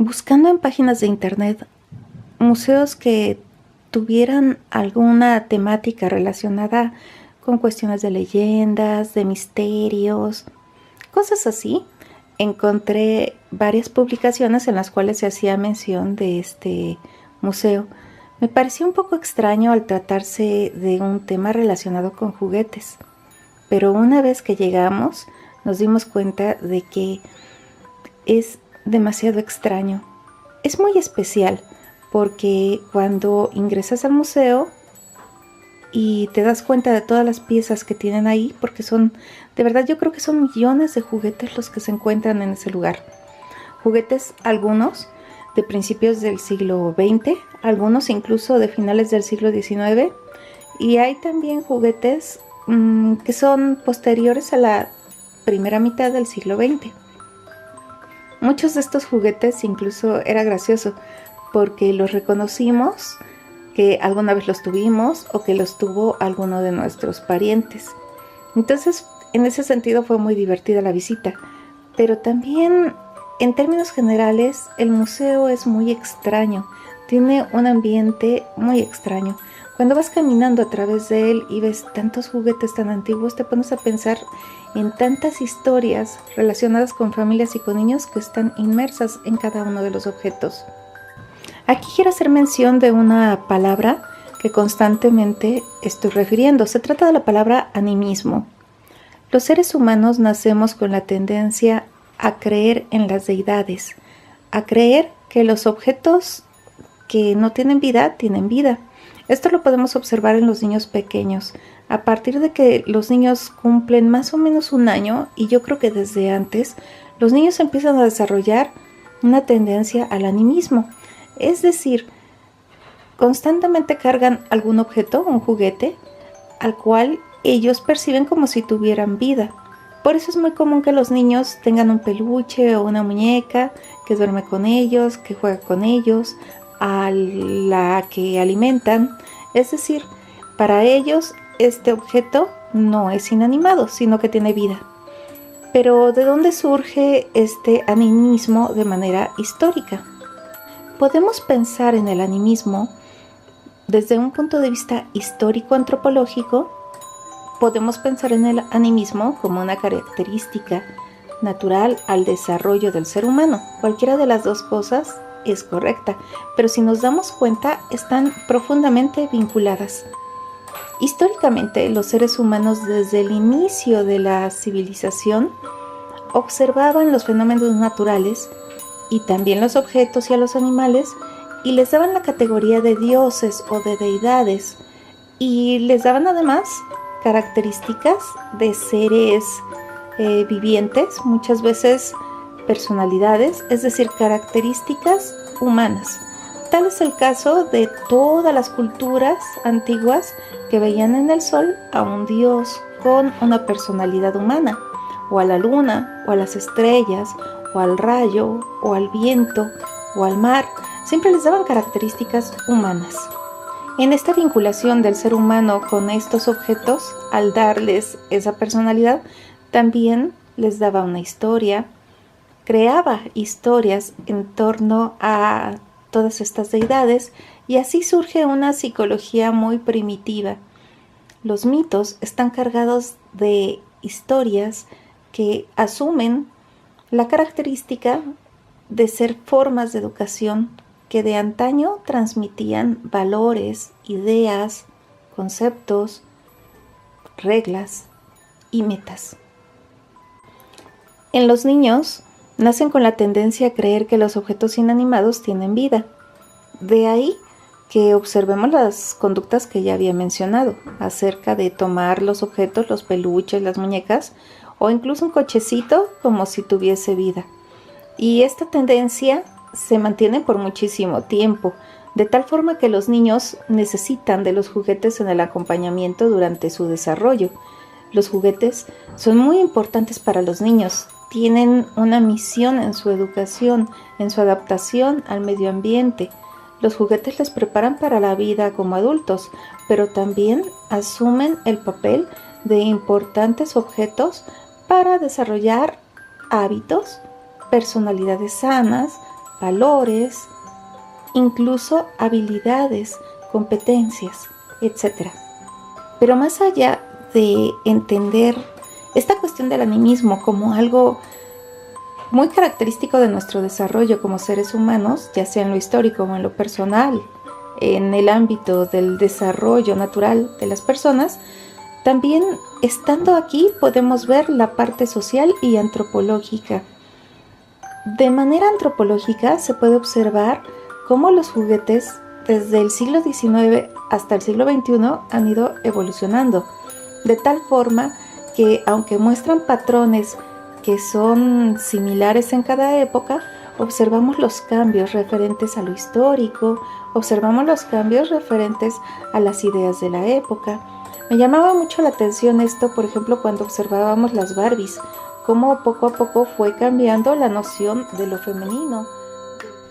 Buscando en páginas de internet museos que tuvieran alguna temática relacionada con cuestiones de leyendas, de misterios, cosas así, encontré varias publicaciones en las cuales se hacía mención de este museo. Me pareció un poco extraño al tratarse de un tema relacionado con juguetes, pero una vez que llegamos nos dimos cuenta de que es demasiado extraño. Es muy especial porque cuando ingresas al museo y te das cuenta de todas las piezas que tienen ahí, porque son, de verdad yo creo que son millones de juguetes los que se encuentran en ese lugar. Juguetes, algunos de principios del siglo XX, algunos incluso de finales del siglo XIX, y hay también juguetes que son posteriores a la primera mitad del siglo XX. Muchos de estos juguetes incluso era gracioso porque los reconocimos que alguna vez los tuvimos o que los tuvo alguno de nuestros parientes. Entonces, en ese sentido fue muy divertida la visita, pero también en términos generales el museo es muy extraño, tiene un ambiente muy extraño. Cuando vas caminando a través de él y ves tantos juguetes tan antiguos, te pones a pensar en tantas historias relacionadas con familias y con niños que están inmersas en cada uno de los objetos. Aquí quiero hacer mención de una palabra que constantemente estoy refiriendo. Se trata de la palabra animismo. Los seres humanos nacemos con la tendencia a creer en las deidades, a creer que los objetos que no tienen vida, tienen vida. Esto lo podemos observar en los niños pequeños. A partir de que los niños cumplen más o menos un año, y yo creo que desde antes, los niños empiezan a desarrollar una tendencia al animismo. Es decir, constantemente cargan algún objeto, un juguete, al cual ellos perciben como si tuvieran vida. Por eso es muy común que los niños tengan un peluche o una muñeca que duerme con ellos, que juega con ellos, a la que alimentan. Es decir, para ellos este objeto no es inanimado, sino que tiene vida. Pero ¿de dónde surge este animismo de manera histórica? Podemos pensar en el animismo desde un punto de vista histórico-antropológico. Podemos pensar en el animismo como una característica natural al desarrollo del ser humano. Cualquiera de las dos cosas es correcta, pero si nos damos cuenta, están profundamente vinculadas. Históricamente, los seres humanos desde el inicio de la civilización observaban los fenómenos naturales y también los objetos y a los animales y les daban la categoría de dioses o de deidades y les daban además características de seres vivientes, muchas veces personalidades, es decir, características humanas. Tal es el caso de todas las culturas antiguas que veían en el sol a un dios con una personalidad humana, o a la luna, o a las estrellas, o al rayo, o al viento, o al mar. Siempre les daban características humanas. En esta vinculación del ser humano con estos objetos, al darles esa personalidad, también les daba una historia, creaba historias en torno a todas estas deidades y así surge una psicología muy primitiva. Los mitos están cargados de historias que asumen la característica de ser formas de educación que de antaño transmitían valores, ideas, conceptos, reglas y metas. En los niños nacen con la tendencia a creer que los objetos inanimados tienen vida. De ahí que observemos las conductas que ya había mencionado acerca de tomar los objetos, los peluches, las muñecas o incluso un cochecito como si tuviese vida. Y esta tendencia se mantiene por muchísimo tiempo, de tal forma que los niños necesitan de los juguetes en el acompañamiento durante su desarrollo. Los juguetes son muy importantes para los niños, tienen una misión en su educación, en su adaptación al medio ambiente. Los juguetes les preparan para la vida como adultos, pero también asumen el papel de importantes objetos para desarrollar hábitos, personalidades sanas, valores, incluso habilidades, competencias, etc. Pero más allá de entender esta cuestión del animismo como algo muy característico de nuestro desarrollo como seres humanos, ya sea en lo histórico o en lo personal, en el ámbito del desarrollo natural de las personas, también estando aquí podemos ver la parte social y antropológica. De manera antropológica se puede observar cómo los juguetes desde el siglo XIX hasta el siglo XXI han ido evolucionando, de tal forma que aunque muestran patrones que son similares en cada época, observamos los cambios referentes a lo histórico, observamos los cambios referentes a las ideas de la época. Me llamaba mucho la atención esto, por ejemplo, cuando observábamos las Barbies, cómo poco a poco fue cambiando la noción de lo femenino.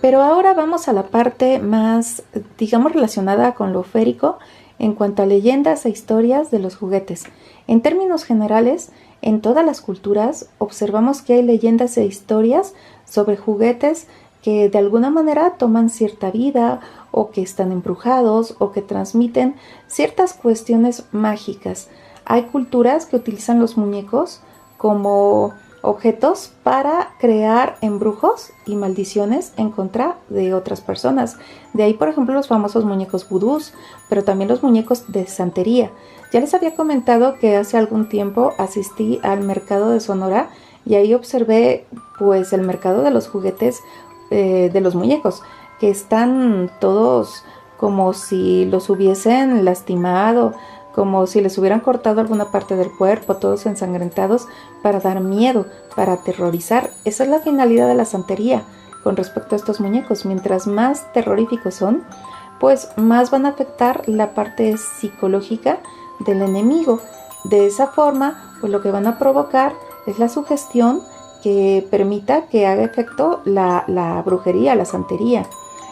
Pero ahora vamos a la parte más, digamos, relacionada con lo férico en cuanto a leyendas e historias de los juguetes. En términos generales, en todas las culturas observamos que hay leyendas e historias sobre juguetes que de alguna manera toman cierta vida o que están embrujados o que transmiten ciertas cuestiones mágicas. Hay culturas que utilizan los muñecos como objetos para crear embrujos y maldiciones en contra de otras personas. De ahí, por ejemplo, los famosos muñecos vudús, pero también los muñecos de santería. Ya les había comentado que hace algún tiempo asistí al mercado de Sonora y ahí observé pues el mercado de los juguetes, de los muñecos, que están todos como si los hubiesen lastimado, como si les hubieran cortado alguna parte del cuerpo, todos ensangrentados, para dar miedo, para aterrorizar. Esa es la finalidad de la santería con respecto a estos muñecos. Mientras más terroríficos son, pues más van a afectar la parte psicológica del enemigo. De esa forma, pues lo que van a provocar es la sugestión que permita que haga efecto la brujería, la santería.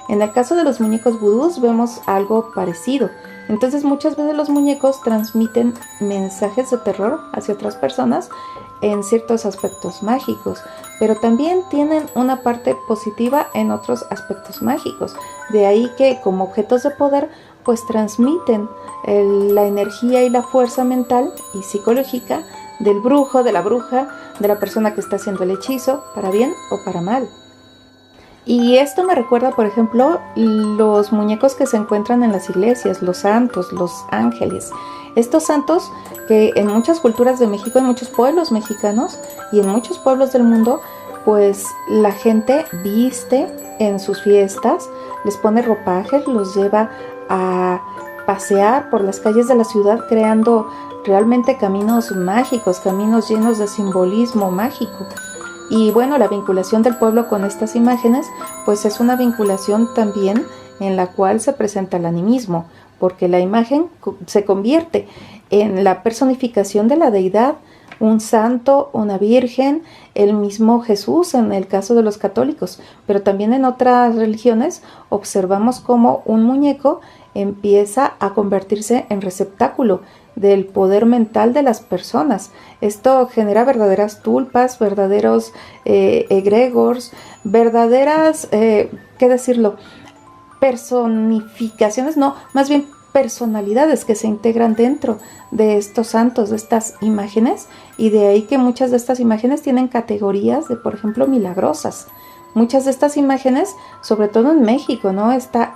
En el caso de los muñecos vudús vemos algo parecido. Entonces muchas veces los muñecos transmiten mensajes de terror hacia otras personas en ciertos aspectos mágicos, pero también tienen una parte positiva en otros aspectos mágicos. De ahí que como objetos de poder pues transmiten la energía y la fuerza mental y psicológica del brujo, de la bruja, de la persona que está haciendo el hechizo, para bien o para mal. Y esto me recuerda, por ejemplo, los muñecos que se encuentran en las iglesias, los santos, los ángeles. Estos santos que en muchas culturas de México, en muchos pueblos mexicanos y en muchos pueblos del mundo, pues la gente viste en sus fiestas, les pone ropajes, los lleva a pasear por las calles de la ciudad creando realmente caminos mágicos, caminos llenos de simbolismo mágico. Y bueno, la vinculación del pueblo con estas imágenes, pues es una vinculación también en la cual se presenta el animismo, porque la imagen se convierte en la personificación de la deidad, un santo, una virgen, el mismo Jesús en el caso de los católicos, pero también en otras religiones observamos cómo un muñeco empieza a convertirse en receptáculo del poder mental de las personas. Esto genera verdaderas tulpas, verdaderos egregores, verdaderas, ¿qué decirlo? Personificaciones, no, más bien personalidades que se integran dentro de estos santos, de estas imágenes, y de ahí que muchas de estas imágenes tienen categorías de, por ejemplo, milagrosas. Muchas de estas imágenes, sobre todo en México, ¿no? Está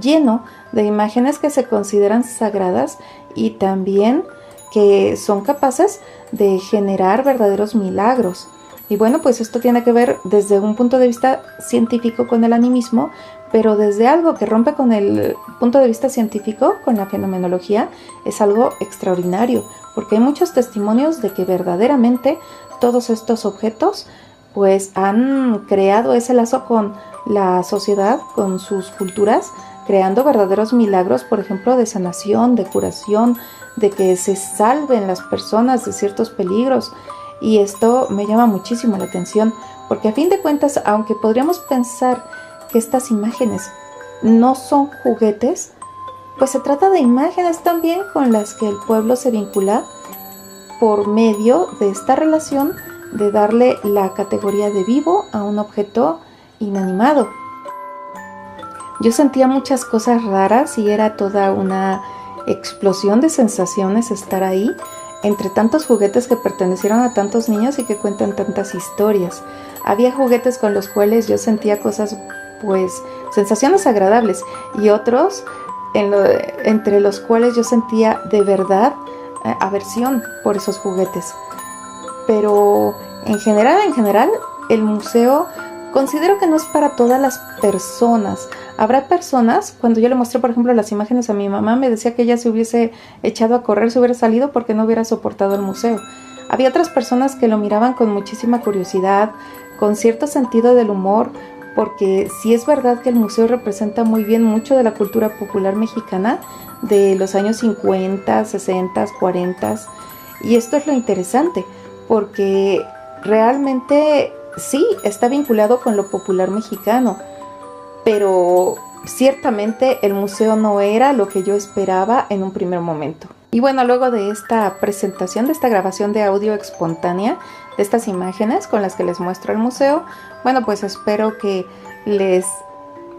lleno de imágenes que se consideran sagradas y también que son capaces de generar verdaderos milagros. Y bueno, pues esto tiene que ver desde un punto de vista científico con el animismo, pero desde algo que rompe con el punto de vista científico, con la fenomenología, es algo extraordinario, porque hay muchos testimonios de que verdaderamente todos estos objetos pues han creado ese lazo con la sociedad, con sus culturas, creando verdaderos milagros, por ejemplo, de sanación, de curación, de que se salven las personas de ciertos peligros. Y esto me llama muchísimo la atención, porque a fin de cuentas, aunque podríamos pensar que estas imágenes no son juguetes, pues se trata de imágenes también con las que el pueblo se vincula por medio de esta relación de darle la categoría de vivo a un objeto inanimado. Yo sentía muchas cosas raras y era toda una explosión de sensaciones estar ahí, entre tantos juguetes que pertenecieron a tantos niños y que cuentan tantas historias. Había juguetes con los cuales yo sentía cosas, pues, sensaciones agradables, y otros entre los cuales yo sentía de verdad aversión por esos juguetes. Pero en general, el museo considero que no es para todas las personas. Habrá personas, cuando yo le mostré, por ejemplo, las imágenes a mi mamá, me decía que ella se hubiese echado a correr, se hubiera salido porque no hubiera soportado el museo. Había otras personas que lo miraban con muchísima curiosidad, con cierto sentido del humor, porque sí es verdad que el museo representa muy bien mucho de la cultura popular mexicana de los años 50, 60, 40. Y esto es lo interesante, porque realmente sí, está vinculado con lo popular mexicano, pero ciertamente el museo no era lo que yo esperaba en un primer momento. Y bueno, luego de esta presentación, de esta grabación de audio espontánea, de estas imágenes con las que les muestro el museo, bueno, pues espero que les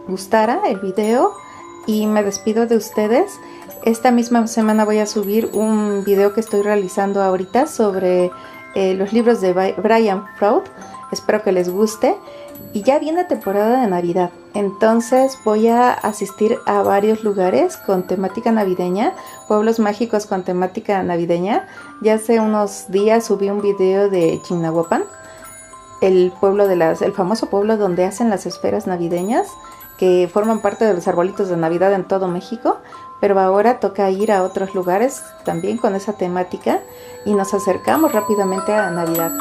gustara el video y me despido de ustedes. Esta misma semana voy a subir un video que estoy realizando ahorita sobre los libros de Brian Froud. Espero que les guste. Y ya viene temporada de Navidad, entonces voy a asistir a varios lugares con temática navideña, pueblos mágicos con temática navideña. Ya hace unos días subí un video de Chignahuapan, el famoso pueblo donde hacen las esferas navideñas, que forman parte de los arbolitos de Navidad en todo México, pero ahora toca ir a otros lugares también con esa temática y nos acercamos rápidamente a Navidad.